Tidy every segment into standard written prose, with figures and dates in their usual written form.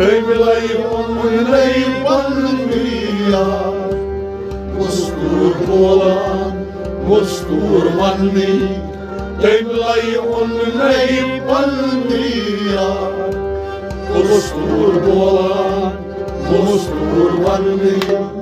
Temlai onlei palmia Mustur bolan Mustur manni Temlai onlei palmia Mustur bolan Mustur manni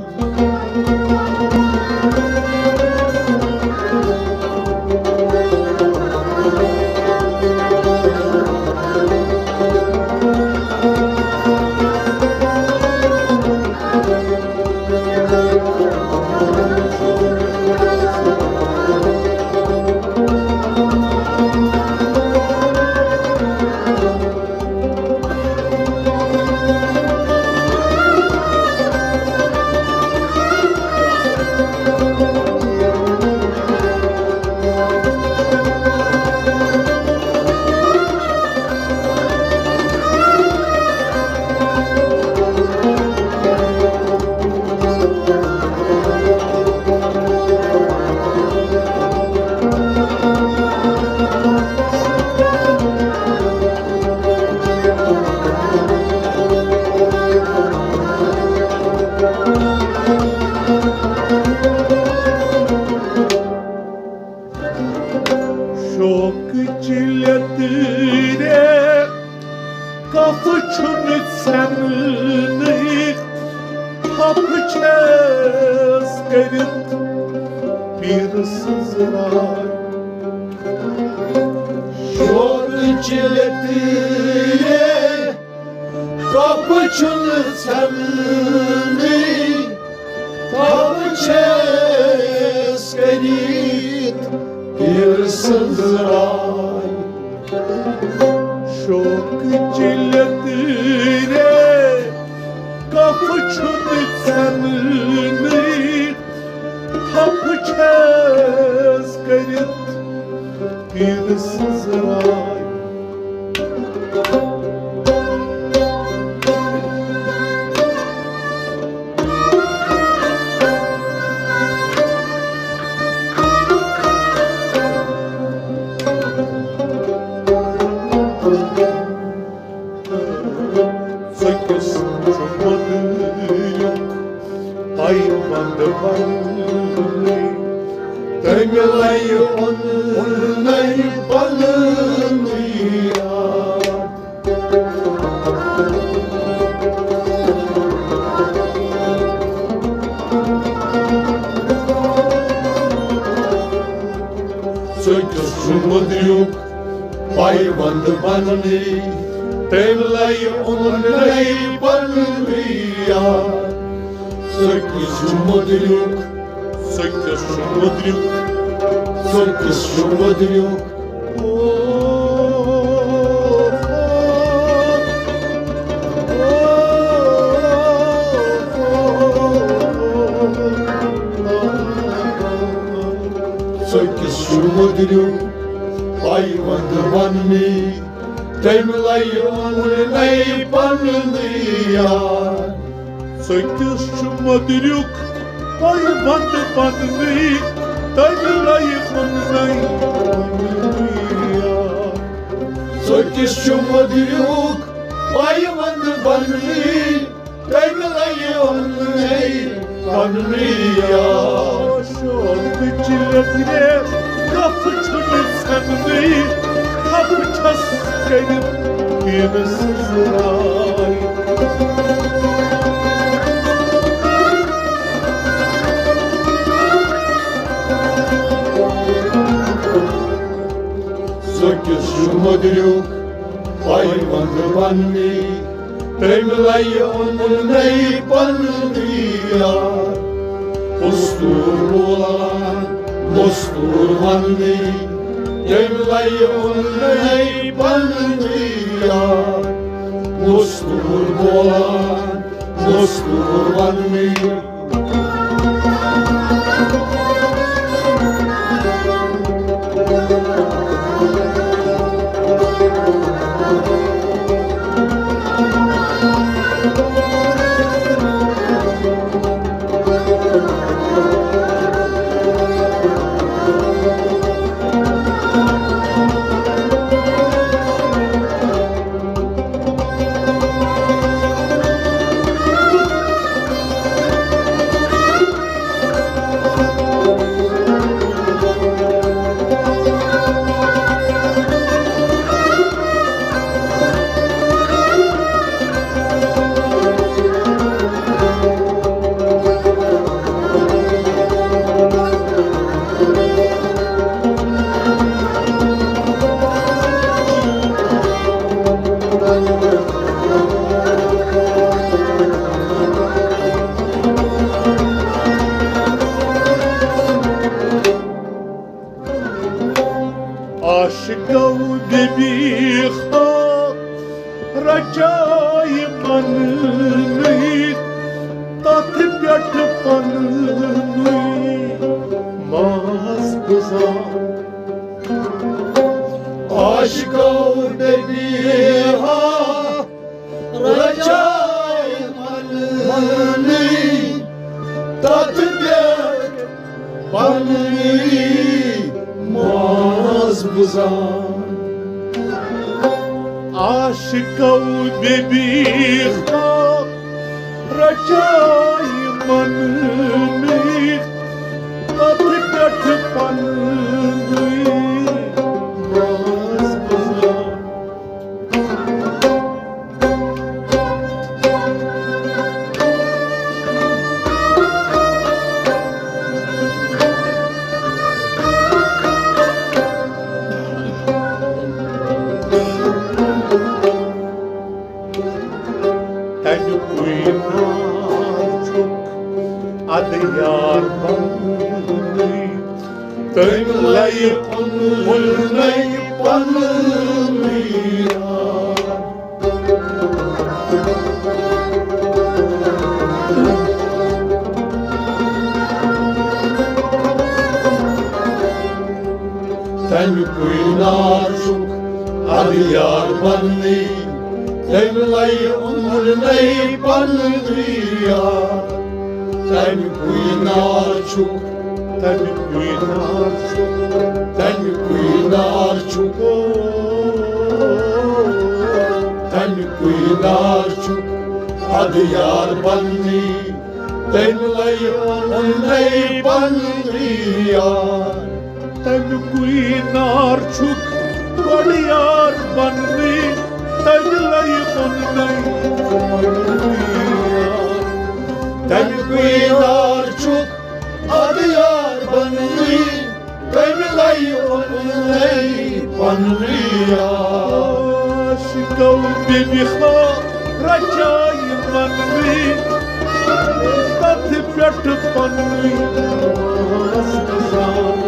तथ प्यठ पन्नुई मास गुजार आशिको बेबीहा रजाय मननी तथ प्यठ पन्नुई मास गुजार आशिको बेबीहा रजाय मननी तथ प्यठ पन्नुई मास गुजार Adiyar banni Tönlay ulnay panniya Ten kuynar çok adiyar banni Tönlay ulnay panniya Ten kuynar çok, ten kuynar çok, ten kuynar çok, ten kuynar çok, adiyar banni, ten lay banniya. Ten kuynar çok, adiyar banni, ten lay banniya. Ten kuynar çok adiyar banni Ben lay ulnay panniya Aşikav bebiha rajay manni Tat pyat panni mas guzar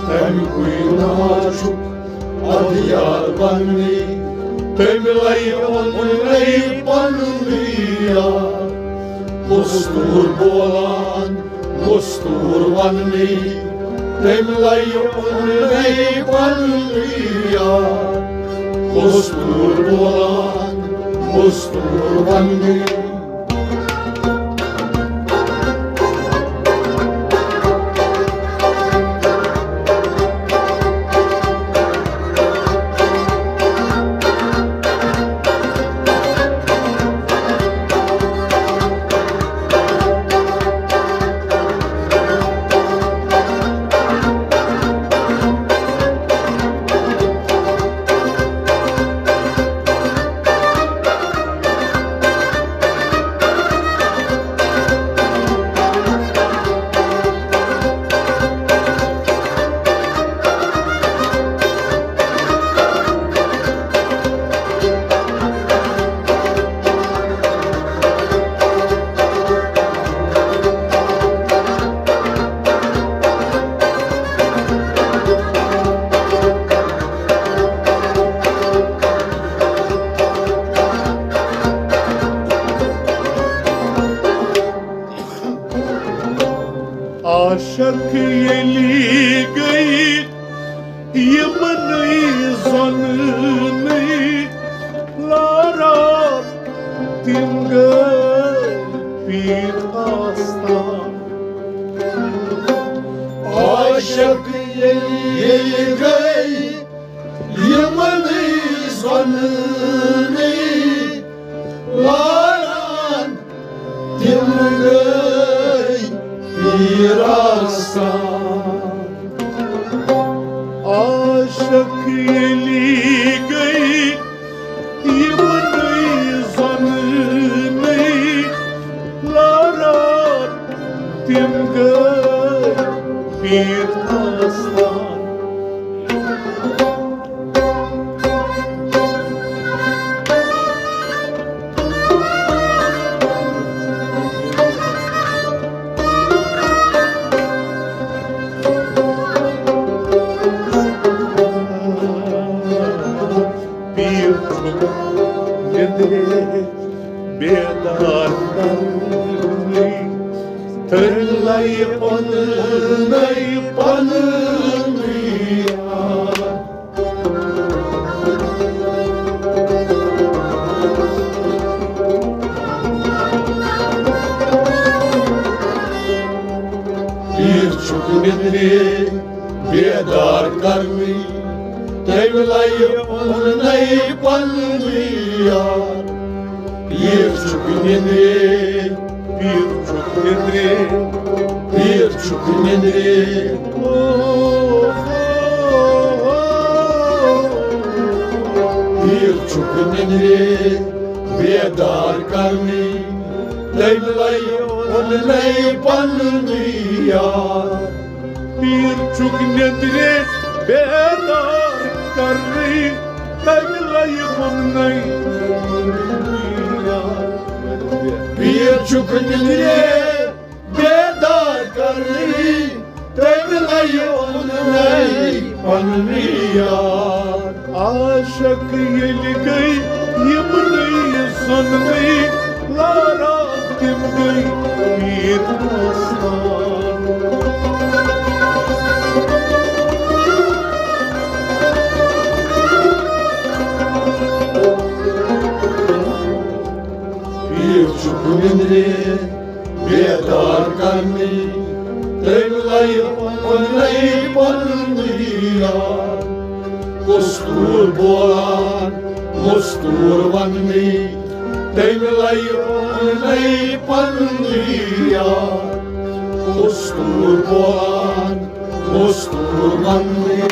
Ten kuynar çok adiyar banni Temlay ulnay panniya Mustur bolan, mustur vanni Temlay ulnay panniya Mustur bolan, mustur vanni Aşık yeli gayet Yemeni zanını Lara Timgay bir aslan Aşık yeli gayet Yemeni zanını Lara Timgay bir aslan Aşık yeli gayet Yemeni zanını Lara Timgay bir aslan onunay panılmıyor. Birçok nedeni bedar karmi Devlayı onunay panılmıyor. Birçok nedeni birçok nedeni birçok nedeni bedar karmi Devlayı onunay panılmıyor. Birçok nedeni bedar karmi Devlayı onunay birçok nedeni bedar karni Devlayı onunay panılmıyor. Aşık yeli gay yımnayı sonmayı lara kim gay bir aslan. Birçok nedeni bedar karmi Devlayı onunay panılmıyor. Kostur boğan, kostur vanmi Devlayı onunay panılmıyor. Kostur boğan, kostur vanmi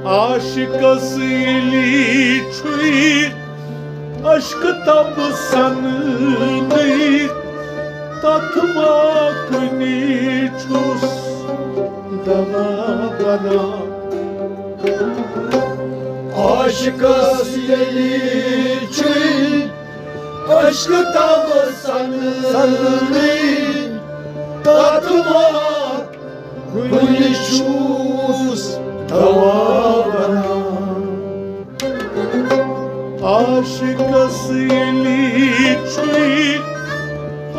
Aşıkası eli çuy aşkı tabi sanını tatmak ni çus dama bana. Aşıkası eli çuy aşkı tabi sanını tatmak ni çus Tavana aşıkası eli çuy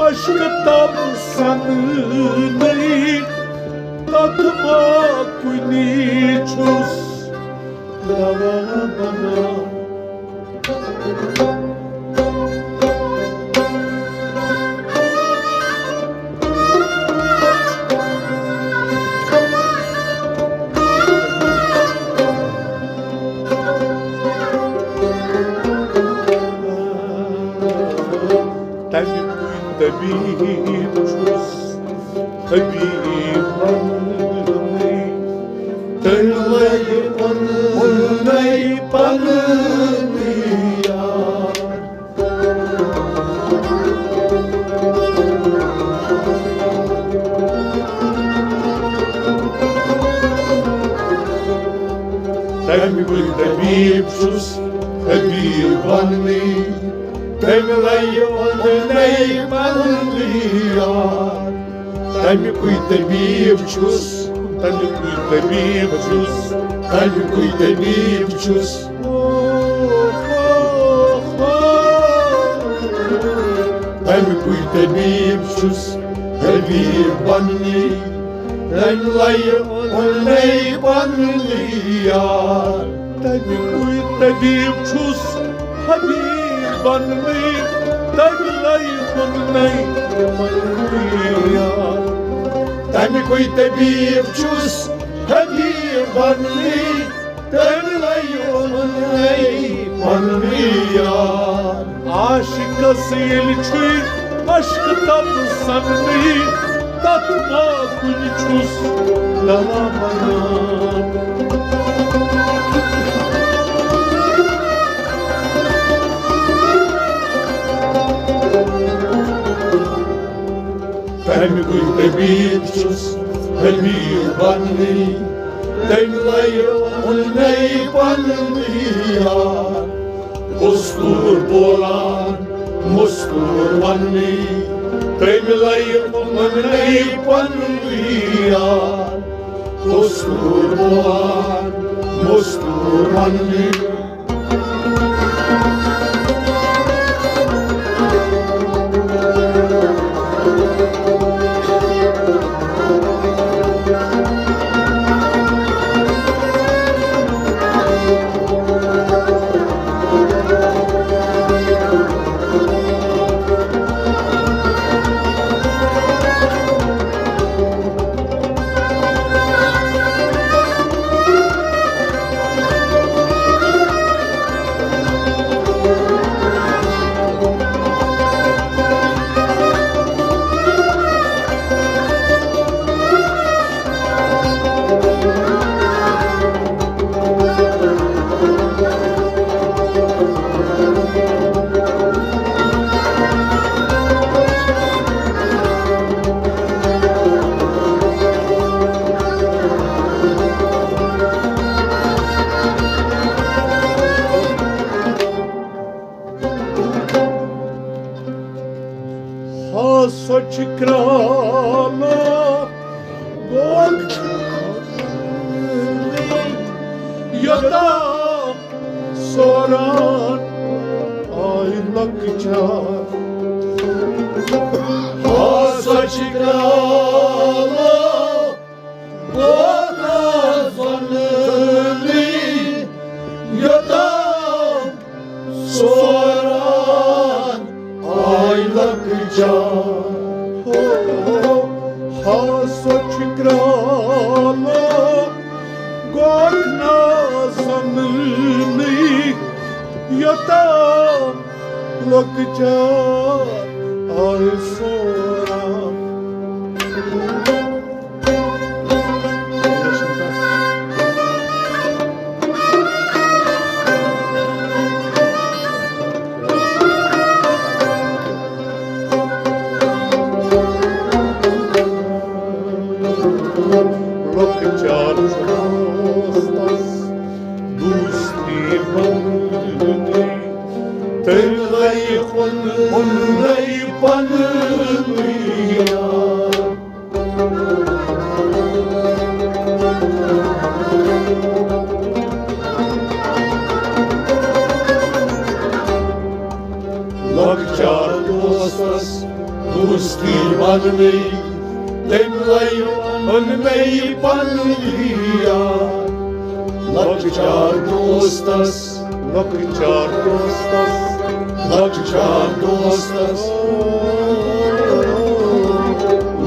aşkı tam sanını tatmak ni çus Tavana Tabib çus, tabib vanni, Devlayı onunay panılmıyor. Tabib çus, tabib vanni, Devlayı onunay panılmıyor. Talikuy tabibçus, talikuy tabibçus, talikuy tabibçus. banni Demlay olnay banni yar Tabi tabib çus Habib banni Demlay olnay banni yar Tami koy tabib çus Habib banni Demlay olnay banni yar Aşıkası ilçi aşkı tatlı sanni Tatma günçüz dalamayan Tami koy tabib çus Habib banni Demlay olnay banni yar Mustur bolan, mustur vanni, Temlay olnay banni yar Mustur bolan, mustur vanni Soči krala Gorka Yada soran aylakça Soči krala Gorka zaneli Yadam soran aylakça Soči krala Gorka zaneli Yada lakça ay soran Lakçar çostas Dusti banni Temlay olnay banni yar Lakçar dostas Dusti banni Temlay olnay banni yar Lakçar dostas Lakçar dostas Lakçar dostas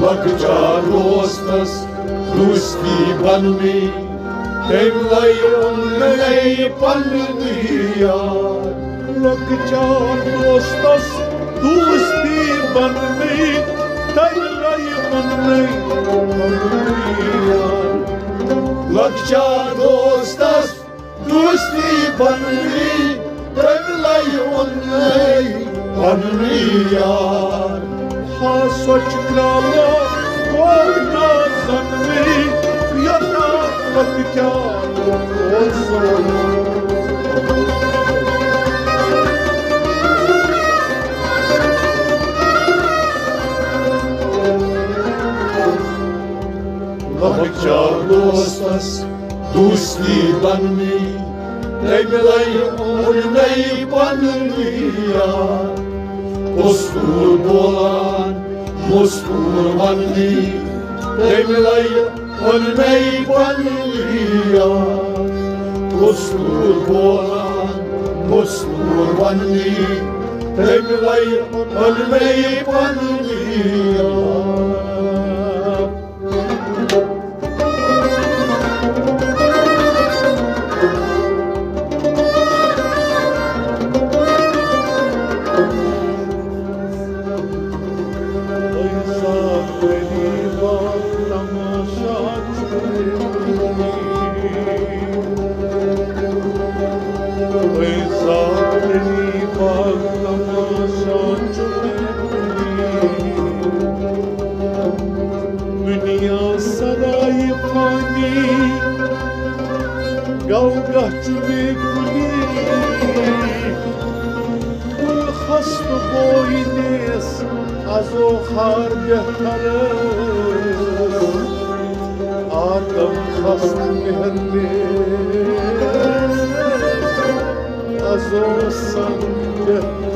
Lakçar dostas Dusti banni Temlay olnay banni yar Lakçar dostas Dusti banni Temlay olnay banni yar Lakçar dostas Dusti banni Temlay olnay banni yar Soči krala Gorka zaneli Yada lakça ay soran Lakçar dostas Dusti banni Temlay olnay banni yar Postur bolan Musturvanli Demlay ölmey banliya Musturvanli Demlay ölmey banliya Gavgahçı ve kuli Kul hastı boynes Az o hargahları Adam hastı meherles Az o sangahları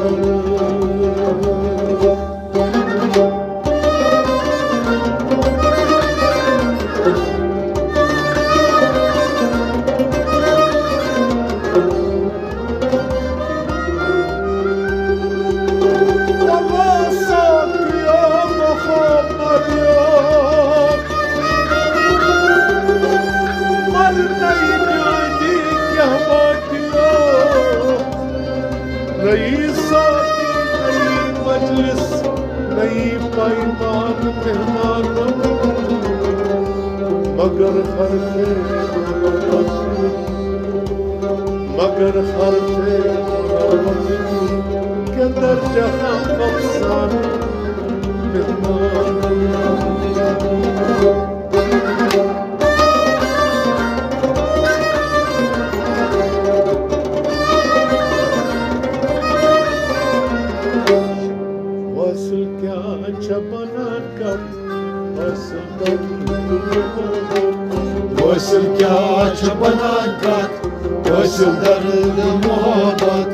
नई साथी नई मजलिस नई पैमान मेहमानों मगर हर थे के अंदर जहां अफसान मेहमान Vasıl kâç banakat Vasıl dardı muhabbat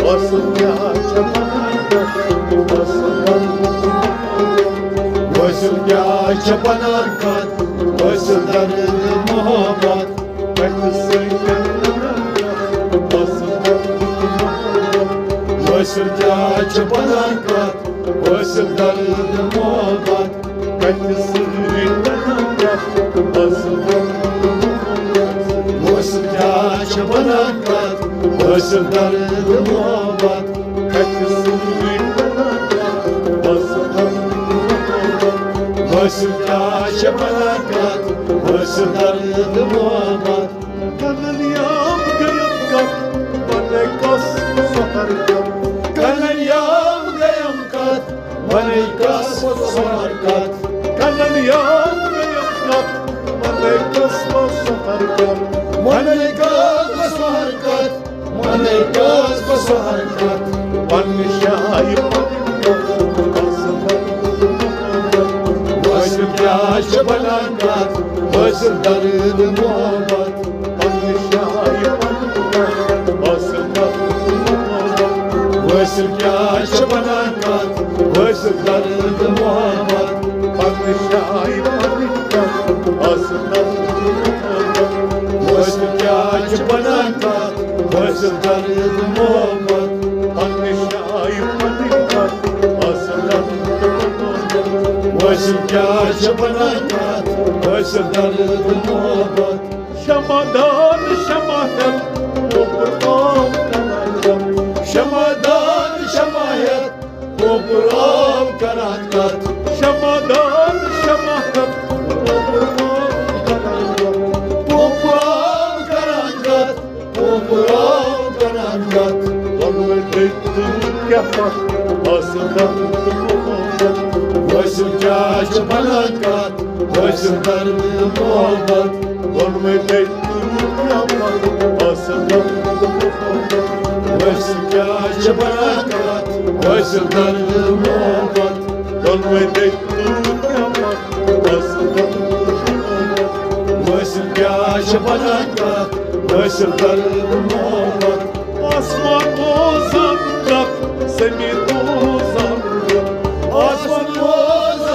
Vasıl kâç banakat Vasıl kâç banakat Vasıl dardı muhabbat Vasıl kâç banakat Vasıl dardı muhabbat Vasıl kâç banakat Vasıl dardı muhabbat Vasıl kâç banakat Vasıl dardı muhabbat Kanal yam gayam kap Bane kas sohar kap Kanal yam gayam kat Bane kas sohar kat Kanal yam gayam kap Bane kas sohar kap Bane kas sohar kat Bane kas sohar kat Bane şahip Vasıl kâç banakat Vasıl dardı muhabbat Bane şahip Vasıl kâç banakat Vasıl dardı muhabbat Bane şahip Vasıl kâç banakat Vasıl dardı muhabbat Bane şahip Vasıl kâç banakat Vasıl dardı muhabbat Şamadan şamadan Toprağım kanatım Şamadan şamayet Toprağım kanatkat Şamadan şamadan Toprağım kanatım Toprağım kanatkat Toprağım kanatkat Varvedettim yapar Asıdan Vasıl kâç banakat Vasıl dardı muhabbat Varvedettim yapar Asıdan Vasıl kâç banakat Vasıl dardı muhabbat Varvedettim yapar Asıdan Vasıl kâç banakat Vasıl dardı muhabbat Asman ozandak Seni ozandak Asman ozankat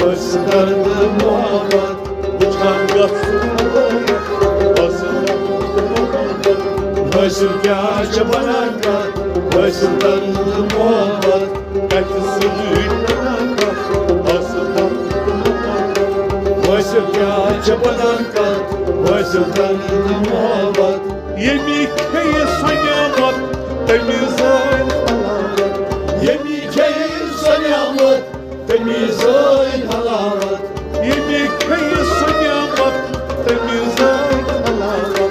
Başlardı muhabbet Uçan gatsın havaya Basılardı muhabbet Başırken çabalankan Başlardı muhabbet Kaçısı büyütmenaka Basılardı muhabbet Başırken çabalankan Başlardı muhabbet Yemikeye sanyamat Temiz ay halavat Yemikeyi sanyamat Temiz oy halavat Yemikeye sanyamat Temiz ay halavat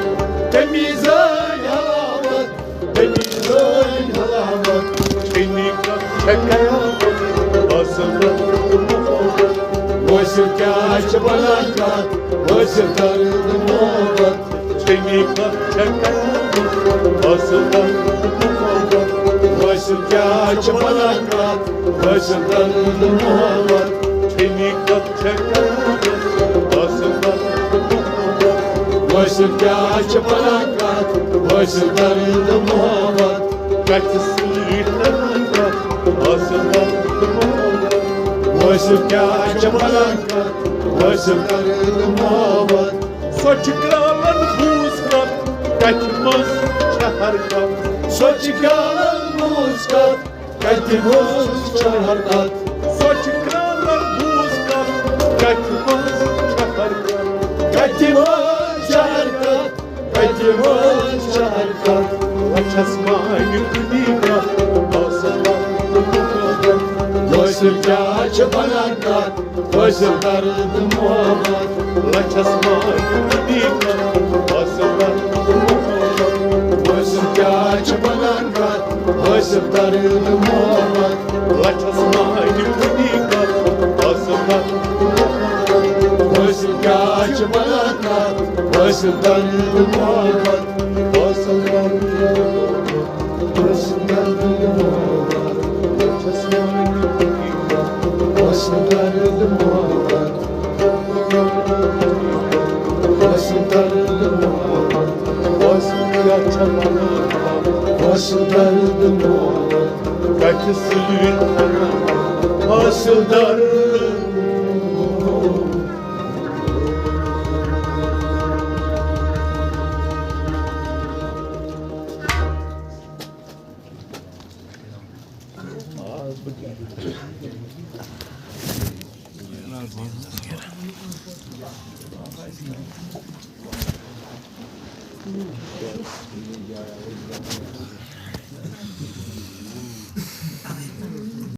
Temiz oy halavat Temiz oy halavat Çenika çekayamat Basılardı muhabbet Başırken çabalankan Başlardı muhabbet Çenika çekayamat Basılardı muhabbet Başırken çabalankan Başlardı muhabbet Çenika çekayamat Basılardı muhabbet Başırken çabalankan Başlardı muhabbet Kaçısı büyütmenaka Basılardı muhabbet Başırken çabalankan Başlardı muhabbet Soçikralar buzkat Kaçmaz çaharkat Soçikalan muzkat Katimuz çarhat Soçikralar buzkat Kaçmaz çaharkat Katimuz çarhat Katimuz çarhat Açasmayı kuniga Basılardı muhabbet Başırken çabalankan Başlardı muhabbet Açasmayı kuniga Basılardı muhabbet Başırken çabalankan Başlardı muhabbet Açasmayı kuniga Basılardı muhabbet Başırken çabalankan Başlardı muhabbet Basılardı Başlardı muhabbet Açasmayı kuniga Başlardı muhabbet Başlardı muhabbet Basıya çabalarla Başlardı muhabbet Kaçısı büyütmenaka Basılardı